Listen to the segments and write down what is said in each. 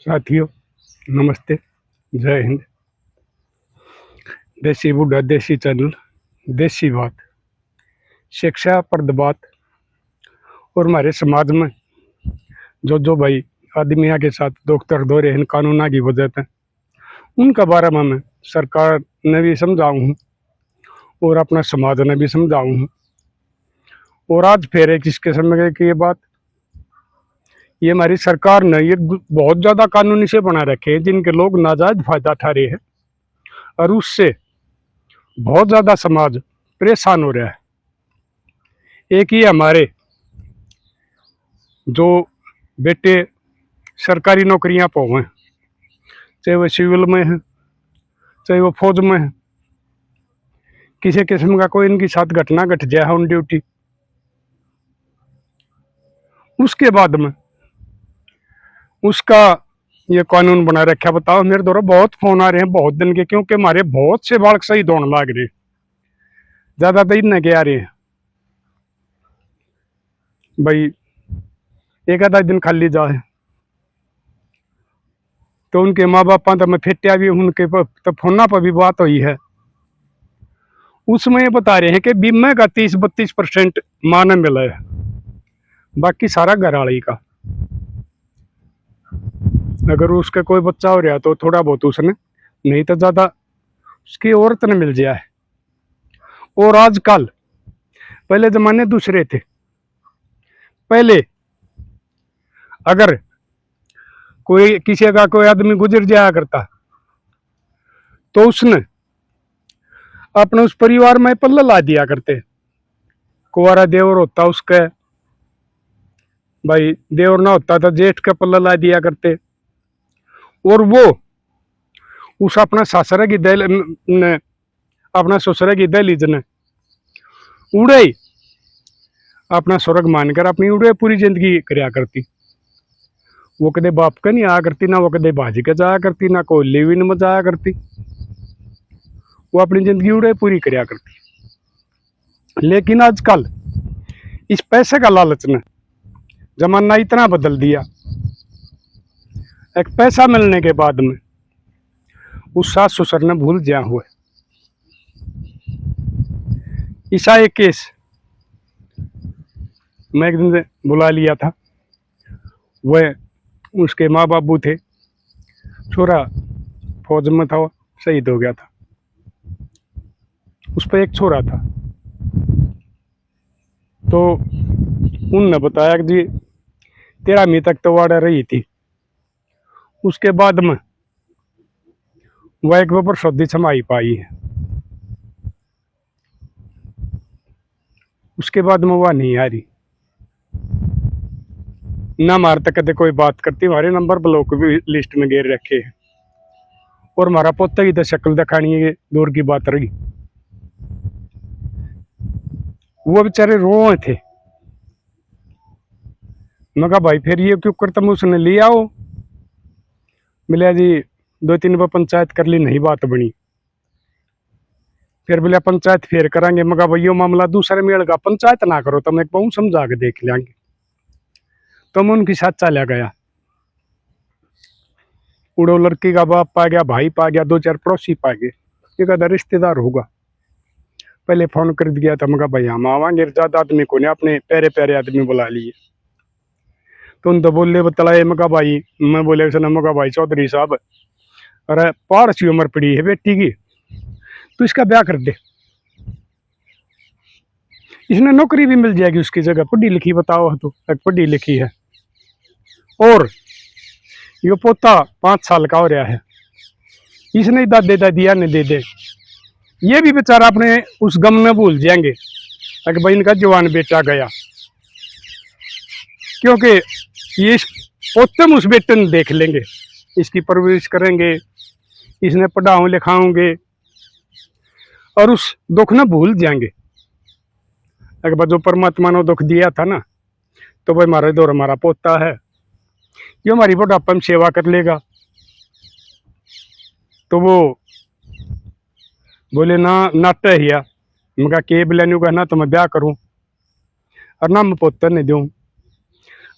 साथियों, नमस्ते। जय हिंद। देसी बूढ़ा देसी चैनल, देसी बात, शिक्षा प्रद बात। और हमारे समाज में जो भाई आदमियों के साथ डॉक्टर दो रहे हैं कानूना की वजह से, उनका बारे में मैं सरकार ने भी समझाऊँ हूँ और अपना समाज ने भी समझाऊँ हूँ। और आज फिर एक इसके समय की ये बात, ये हमारी सरकार ने ये बहुत ज़्यादा कानूनी से बना रखे हैं जिनके लोग नाजायज फायदा उठा रहे हैं और उससे बहुत ज़्यादा समाज परेशान हो रहा है। एक ही हमारे जो बेटे सरकारी नौकरियां पाओ हैं, चाहे वो सिविल में है, चाहे वो फौज में है, किसी किस्म का कोई इनके साथ घटना घट जाए ऑन ड्यूटी, उसके बाद में उसका ये कानून बना रखा। बताओ, मेरे द्वारा बहुत फोन आ रहे हैं बहुत दिन के, क्योंकि हमारे बहुत से बालक शहीद होने लग रहे, ज्यादा दिन न के आ रहे हैं भाई। एक आधा दिन खाली जाए तो उनके माँ बापा तो मैं फेटिया भी उनके तो फोना पर भी बात हुई है, उसमें ये बता रहे हैं कि बीमा का 30-32% माँ ने मिला है, बाकी सारा घर वाली का। अगर उसका कोई बच्चा हो रहा तो थोड़ा बहुत उसने, नहीं तो ज्यादा उसकी औरत ने मिल जाए। और आजकल, पहले जमाने दूसरे थे। पहले अगर कोई किसी का कोई आदमी गुजर जाया करता तो उसने अपने उस परिवार में पल्ला ला दिया करते। कुंवारा देवर होता उसका भाई, देवर ना होता तो जेठ का पल्ला ला दिया करते। और वो उस अपना सासरे की दल ने, अपना ससुरे की दहलीज ने उड़े अपना स्वर्ग मानकर अपनी उड़े पूरी जिंदगी करया करती। वो कदे बाप का नहीं आया करती, ना वो कदे भाजी का जाया करती, ना कोई लिविन में जाया करती। वो अपनी जिंदगी उड़े पूरी करया करती। लेकिन आजकल इस पैसे का लालच ने जमाना इतना बदल दिया, एक पैसा मिलने के बाद में उस सास ससुर ने भूल जा हुए। ईसा एक केस मैं एक दिन से बुला लिया था। वह उसके माँ बाबू थे, छोरा फौज में था, शहीद हो गया था। उस पर एक छोरा था, तो उनने बताया कि जी 13वीं तक तो वाड़ा रही थी। उसके बाद में वह एक बार शादी समाई पाई है, उसके बाद में वह नहीं आ रही ना। हमारे तक कदे कोई बात करती, हमारे नंबर ब्लॉक भी लिस्ट में घेर रखे हैं। और हमारा पोता की तो शक्ल दिखानी है, दूर की बात रही। वो बेचारे रोए थे। मैं कहा भाई फिर ये क्यों करता, मैं उसने ले आओ। मिला जी 2-3 बार पंचायत कर ली, नहीं बात बनी। फिर बोले पंचायत फिर करांगे। मगा भाई यो मामला दूसरे मेल का, पंचायत ना करो, तुम एक बहुत समझा के देख लेंगे। तो मैं उनके साथ चला गया। उड़ो लड़की का बाप पा गया, भाई पा गया, 2-4 पड़ोसी पा गए, एक आधा रिश्तेदार होगा। पहले फोन कर दिया था, मगा भाई हम आवांगे, ज्यादा आदमी को नहीं, अपने प्यारे प्यारे आदमी बुला लिए। तो उन तो बोले बतलाए। मगा भाई, मैं बोले मगा भाई चौधरी साहब, अरे पार सी उम्र पड़ी है बेटी की, तो इसका ब्याह कर दे, इसने नौकरी भी मिल जाएगी उसकी जगह। पढ़ी लिखी बताओ, तो एक पढ़ी लिखी है। और ये पोता 5 साल का हो रहा है, इसने दादे दादिया ने दे दे। ये भी बेचारा अपने उस गम में भूल जाएंगे कि भाई इनका जवान बेटा गया, क्योंकि ये पोते में उस बेटे ने देख लेंगे, इसकी परवरिश करेंगे, इसने पढ़ाऊं लिखाऊंगे और उस दुख न भूल जाएंगे। अगर जो परमात्मा ने दुख दिया था ना, तो भाई हमारे दौर हमारा पोता है, ये हमारी बुढ़ापा में सेवा कर लेगा। तो वो बोले ना नाटे हिया। मैं के बोले का ना तो मैं ब्याह करूं और ना मैं पोता नहीं दूं।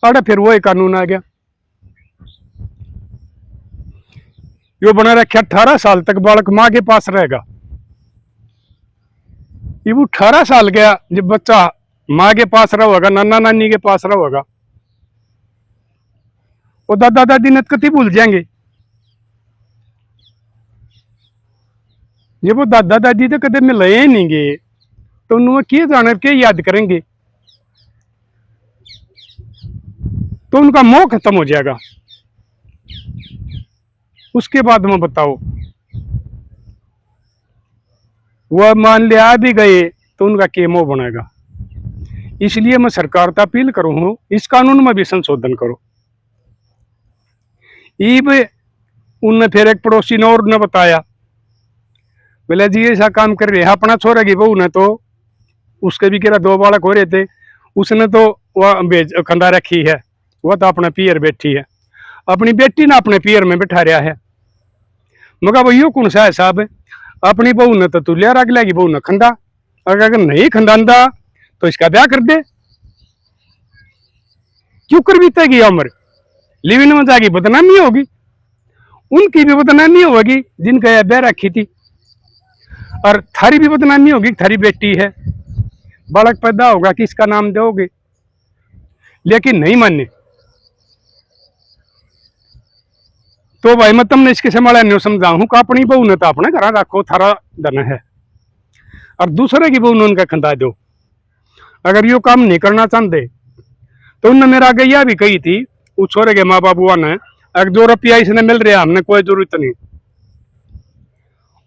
अरे फिर वही कानून आ गया, यो बना रखे 18 साल तक बालक माँ के पास रहेगा। ये वो 18 साल गया जब बच्चा माँ के पास रहेगा, नाना नानी के पास रहेगा, वो दादा दादी ने कति भूल जाएंगे। जब वो दादा दादी तो कदम मिले ही नहीं गए तो उन्होंने क्या जाने क्या याद करेंगे, तो उनका मोह खत्म हो जाएगा। उसके बाद में बताओ वह मान लिया आ भी गए तो उनका क्या मोह बनेगा। इसलिए मैं सरकार से अपील करूं इस कानून में भी संशोधन करो। ईब उनने फिर एक पड़ोसी ने और ने बताया, बोले जी ऐसा काम कर रहे हैं अपना छोरा की बहू ने, तो उसके भी कह 2 बालक हो रहे थे, उसने तो वह खंदा रखी है, वह तो अपना पियर बैठी है, अपनी बेटी ने अपने पियर में बैठा रहा है। मगर भैया कौन सा है साहब, अपनी बहू ने तो तुलिया रख लेगी, बहू ने खंदा, अगर नहीं खंदांदा तो इसका ब्याह कर दे। क्यों कर बीतेगी उम्र, लिविन में जाएगी बदनामी होगी, उनकी भी बदनामी होगी जिनका यह ब्याह रखी थी, और थारी भी बदनामी होगी, थारी बेटी है, बालक पैदा होगा किसका नाम दोगे। लेकिन नहीं मानने तो भाई मैं तुमने इसके संभाला नहीं समझाऊं कि अपनी बहू ने तो अपने घर रखो, थारा धन है, और दूसरे की बहू ने उनका खंदा दो। अगर यो काम नहीं करना चाहते तो उनने मेरा आगे यह भी कही थी, उस छोरे के माँ बाबुआ ने, अगर 2 रुपया इसने मिल रहा हमने कोई जरूरत नहीं,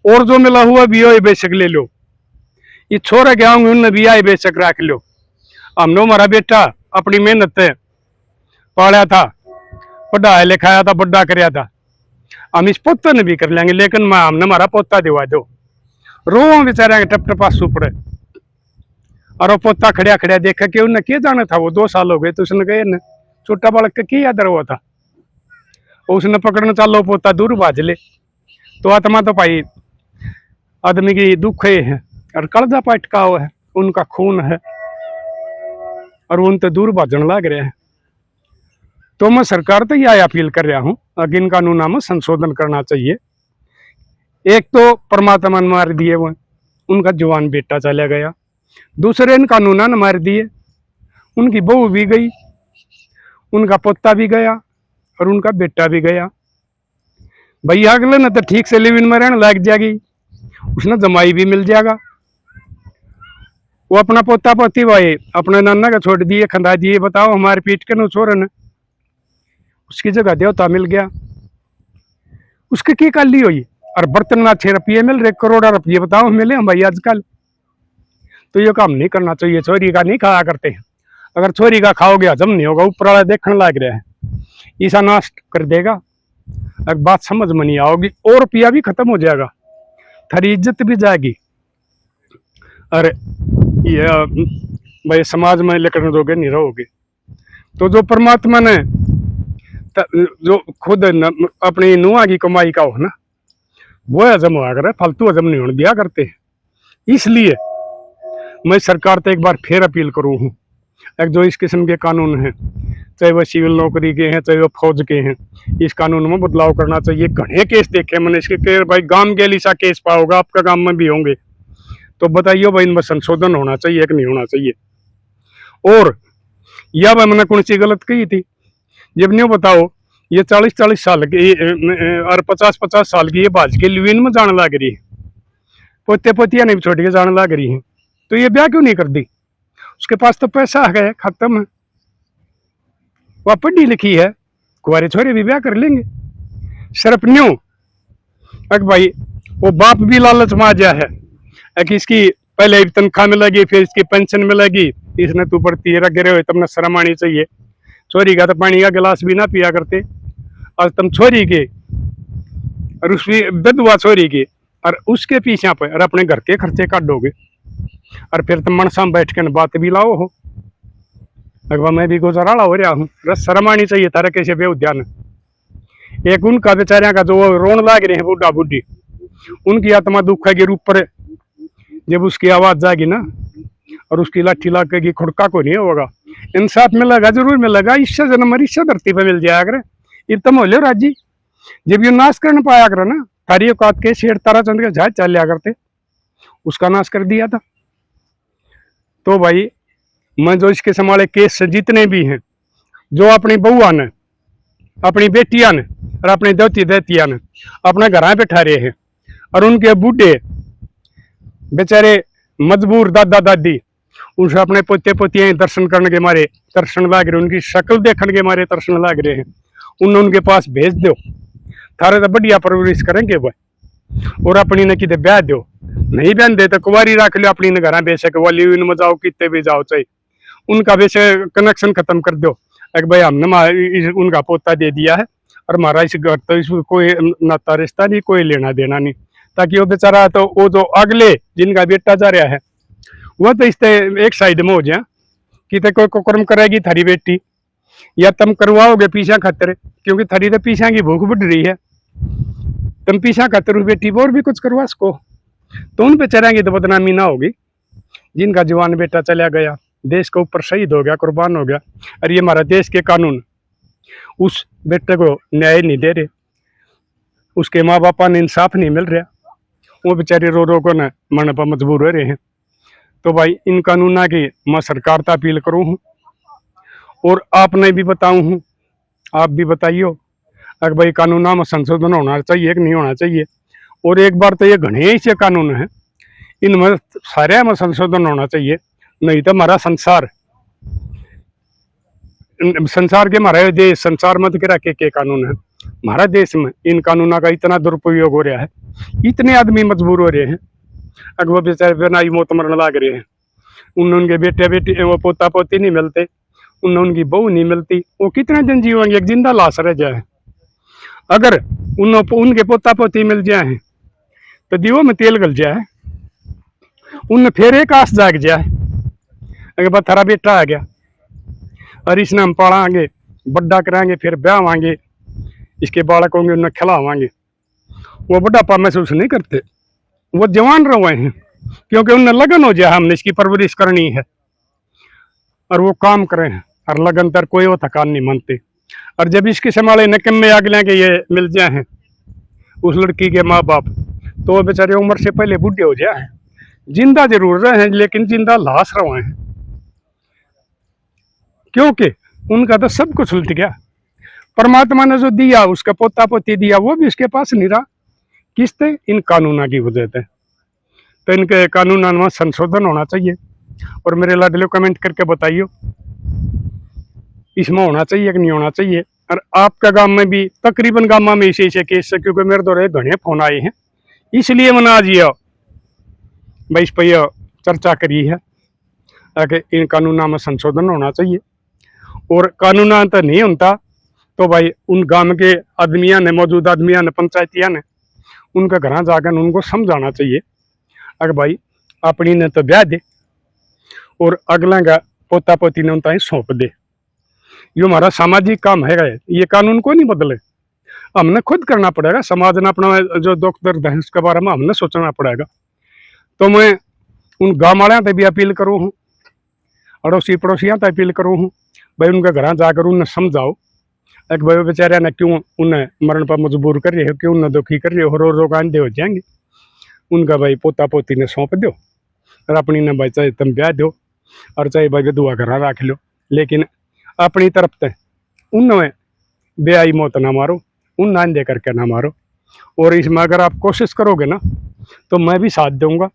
और जो मिला हुआ भी हो बेशक ले लो, ये छोरे के आऊंगे उनने भी आई बेशक रख लो, हमने हमारा बेटा अपनी मेहनत से पाला था, पढ़ाया लिखाया था, बड़ा कराया था, हम इस पोते ने भी कर लेंगे, लेकिन माँ हमने हमारा पोता दिवा दो। रो बेचारे टप टप आंसू पड़े, और वो पोता खड़िया खड़िया देखा कि उन्हें क्या जाना था, वो 2 साल हो गए तो उसने कहे छोटा बालक का क्या याद हुआ था, उसने पकड़ना चालो पोता दूर भाज ले, तो आत्मा तो भाई आदमी की दुख है, और कलजा पटका हुआ है, उनका खून है, और उनसे दूर भाजन लग रहे हैं। तो मैं सरकार तो यह अपील कर रहा हूं कि इन कानूनों में संशोधन करना चाहिए। एक तो परमात्मा ने मार दिए, वो उनका जवान बेटा चला गया, दूसरे इन कानूनों ने मार दिए, उनकी बहू भी गई, उनका पोता भी गया, और उनका बेटा भी गया। भैया अगले ने तो ठीक से लिविन में रहने लग जाएगी, उसने जमाई भी मिल जाएगा, वो अपना पोता पोती भाई अपने नाना का छोड़ दिए, खंदा दिए, बताओ हमारे पीठ के नो छोरे ने, उसकी जगह देवता मिल गया, उसके की कर ली हुई, और बर्तन में 6 रुपये मिल रहे, करोड़ रुपये बताओ मिले हम भाई आजकल। तो ये काम नहीं करना चाहिए, छोरी का नहीं खाया करते हैं, अगर छोरी का खाओगे हजम नहीं होगा, ऊपर वाला देखने लग रहा है, ईसा नाश कर देगा, अगर बात समझ में नहीं आओगी और रुपया भी खत्म हो जाएगा, थारी इज्जत भी जाएगी, और ये भाई समाज में लेकर दोगे नहीं रहोगे। तो जो परमात्मा ने जो खुद अपनी नुआ की कमाई का हो ना, वो हजम हुआ करे, फालतू हजम नहीं होने दिया करते। इसलिए मैं सरकार से एक बार फिर अपील करूँ हूँ, एक जो इस किस्म के कानून हैं, चाहे वह सिविल नौकरी के हैं, चाहे वह फौज के हैं, इस कानून में बदलाव करना चाहिए। घने केस देखे मैंने इसके, भाई गांव के लिसा केस पाओगा, आपका गांव में भी होंगे, तो बताइए भाई इनमें संशोधन होना चाहिए कि नहीं होना चाहिए। और यह भाई मैंने कौन सी गलत कही थी, जब नहीं बताओ ये 40-40 साल की और 50-50 साल की ये बाज के लिविन में जाने लग रही है, पोते पोतियां नहीं छोड़ के जाने लग रही है, तो ये ब्याह क्यों नहीं कर दी? उसके पास तो पैसा है, खत्म है, वह पढ़ी लिखी है, कुंवारे छोरे भी ब्याह कर लेंगे। सिर्फ न्यू अक भाई वो बाप भी लालच में आ गया है कि इसकी पहले तनख्वाह मिलेगी, फिर इसकी पेंशन मिलेगी, इसने तू पढ़ती है गिरे हुए, तुमने शर्म आनी चाहिए, छोरी का तो पानी का गिलास भी ना पिया करते, और तुम छोरी के और उसकी विधवा छोरी के और उसके पीछे पे और अपने घर के खर्चे काटोगे, और फिर तुम मनसा में बैठ के बात भी लाओ हो, अगवा मैं भी गुजारा हो रहा हूँ, रस शर्म आनी चाहिए तारा कैसे बेउद्यान। एक उनका बेचारिया का जो रोन लाग रहे हैं बूढ़ा बूढ़ी, उनकी आत्मा दुख है गिर ऊपर, जब उसकी आवाज जाएगी ना और उसकी लाठी लगेगी, खुड़का को नहीं होगा, इंसाफ मिलेगा, जरूर मिलेगा। इससे जन्म इससे धरती पे मिल जाया करे। इतना मोहल्ले राजी जब ये नाश कर पाया करे ना, थारी औकात के शेर ताराचंद के जहाज चल लिया करते, उसका नाश कर दिया था। तो भाई मैं जो इसके संभाले केस से जितने भी हैं, जो अपनी बहुआ ने, अपनी बेटियां ने और अपनी दोती देतिया ने अपने घर पे ठहरे हैं, और उनके बूढ़े बेचारे मजबूर दादा दादी उनसे अपने पोते पोतियां दर्शन करने के मारे दर्शन लाग रहे, उनकी शक्ल देखने के मारे दर्शन लाग रहे हैं। उनके पास भेज दो, थारे तो बढ़िया परवरिश करेंगे भाई। और अपनी ने कितने ब्याह दो, नहीं बहन दे तो कुंवारी रख लो अपनी ने, घर बेचक वाली में जाओ कितने भी जाओ चाहिए, उनका वैसे कनेक्शन खत्म कर दो। एक भाई हमने उनका पोता दे दिया है और हमारा इस घर तो इसको कोई नाता रिश्ता नहीं, कोई लेना देना नहीं, ताकि वो बेचारा तो वो जो अगले जिनका बेटा जा रहा है वो तो इससे एक साइड में हो जाए कि कोई कुकर्म करेगी थारी बेटी, या तुम करवाओगे पीछा खातर, क्योंकि थारी तो पीछा की भूख बढ़ रही है, तुम पीछा खातर बेटी और भी कुछ करवा सको, तो उन बेचारा की तो बदनामी ना होगी जिनका जवान बेटा चला गया, देश के ऊपर शहीद हो गया, कुर्बान हो गया। और ये हमारा देश के कानून उस बेटे को न्याय नहीं दे रहे, उसके माँ बापा ने इंसाफ नहीं मिल रहा, वो बेचारे रो रो को न मरने पर मजबूर हो रहे हैं। तो भाई इन कानूना की मैं सरकार से अपील करूँ हूँ, और आपने भी बताऊँ हूँ, आप भी बताइयो अगर भाई कानूना में संशोधन होना चाहिए कि नहीं होना चाहिए। और एक बार तो ये घने ऐसे कानून हैं, इनमें सारे में संशोधन होना चाहिए, नहीं तो हमारा संसार के हमारे देश संसार मत गिरा के कानून है हमारा देश में, इन कानूनों का इतना दुरुपयोग हो रहा है, इतने आदमी मजबूर हो रहे हैं, अगर वो बेचारे बिना मौत मरने लग रहे हैं, उनके बेटे बेटी वो पोता पोती नहीं मिलते, उनकी बहू नहीं मिलती, वो कितने दिन जीवेंगे, एक जिंदा लाश रह जाए। अगर उनके पोता पोती मिल जाए तो दीवों में तेल गल जाए, उन फिर एक आस जाग जाए, अगर बस थारा बेटा आ गया और इसने हम पालांगे बड़ा कराएंगे, फिर ब्याहवांगे, इसके बालक होंगे उन्हें खिलावांगे, वो बुढ़ापा महसूस नहीं करते, वो जवान रहे हैं, क्योंकि उन्हें लगन हो जाए हमने इसकी परवरिश करनी है, और वो काम करें और लगन तर कोई वो थकान नहीं मानते। और जब इसके संभाले नकम्मे आग लेंगे ये मिल जाए उस लड़की के माँ बाप, तो वो बेचारे उम्र से पहले बूढ़े हो जाए, जिंदा जरूर रहे हैं लेकिन जिंदा लाश रहे हैं, क्योंकि उनका तो सब कुछ उल्ट गया। परमात्मा ने जो दिया उसका पोता पोती दिया वो भी उसके पास नहीं रहा, किसते? इन कानूना की वजह से। तो इनके कानून में संशोधन होना चाहिए, और मेरे लाडले कमेंट करके बताइए इसमें होना चाहिए कि नहीं होना चाहिए। और आपका गांव में भी तकरीबन गांव में ऐसे केस है, क्योंकि मेरे द्वारा घने फोन आए हैं, इसलिए मैंने आज ये भाई इस पर चर्चा करी है कि इन कानूनों में संशोधन होना चाहिए। और कानून तो नहीं होता तो भाई उन गांव के आदमियों ने, मौजूदा आदमियों ने, पंचायतियों ने उनके घर जाकर उनको समझाना चाहिए, अगर भाई अपनी ने तो ब्याह दे और अगला का पोता पोती ने उनता सौंप दे। ये हमारा सामाजिक काम है, ये कानून को नहीं बदले, हमने खुद करना पड़ेगा। समाज ने अपना जो दुख दर्द है उसके बारे में हमने सोचना पड़ेगा। तो मैं उन गाँव वालों से भी अपील करूँ हूँ, अड़ोसी पड़ोसियों से अपील करूँ हूँ, भाई उनके घर जाकर उन्हें समझाओ एक भाई बेचारे ने क्यों उन्हें मरण पर मजबूर कर रहे हो, क्यों उन्हें दुखी कर रहे हो, रो रो आंधे हो जाएंगे। उनका भाई पोता पोती ने सौंप दो, और अपनी ने भाई चाहे तुम ब्याह दो और चाहे भाई दुआ घर रख लो, लेकिन अपनी तरफ से उनमें बेआई मौत ना मारो, उन आंधे करके ना मारो। और इसमें अगर आप कोशिश करोगे ना तो मैं भी साथ दूंगा।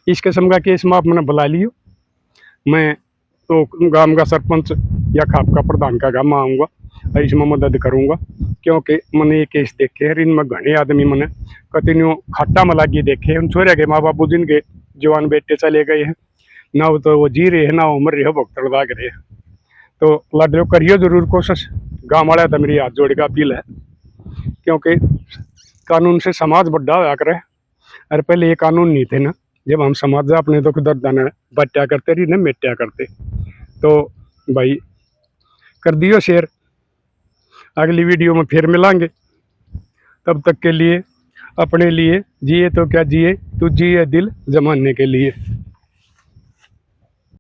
इस किस्म का केस में आप मैंने बुला लियो, मैं तो गांव का सरपंच या खाप का प्रधान का गाँव में आऊँगा और इसमें मदद करूँगा, क्योंकि मैंने ये केस देखे हैं, इनमें घने आदमी मैंने कतिन्यू खट्टा मलागी देखे, उन छोरे के माँ बापू जिनके जवान बेटे चले गए हैं, ना तो वो जी रहे हैं ना उम्र रहे हो भुगतड़ लाग रहे हैं। तो लाडलो करियो जरूर कोशिश, गाँव वाले तो मेरी हाथ जोड़ के अपील है, क्योंकि कानून से समाज बड़ा होया करे। और पहले ये कानून नहीं थे ना, जब हम समाज अपने दुख दर्द ने बट्या करते रही ना मेट्या करते। तो भाई कर दियो शेयर, अगली वीडियो में फिर मिलांगे, तब तक के लिए अपने लिए जिए तो क्या जिए, तू जिए दिल जमाने के लिए।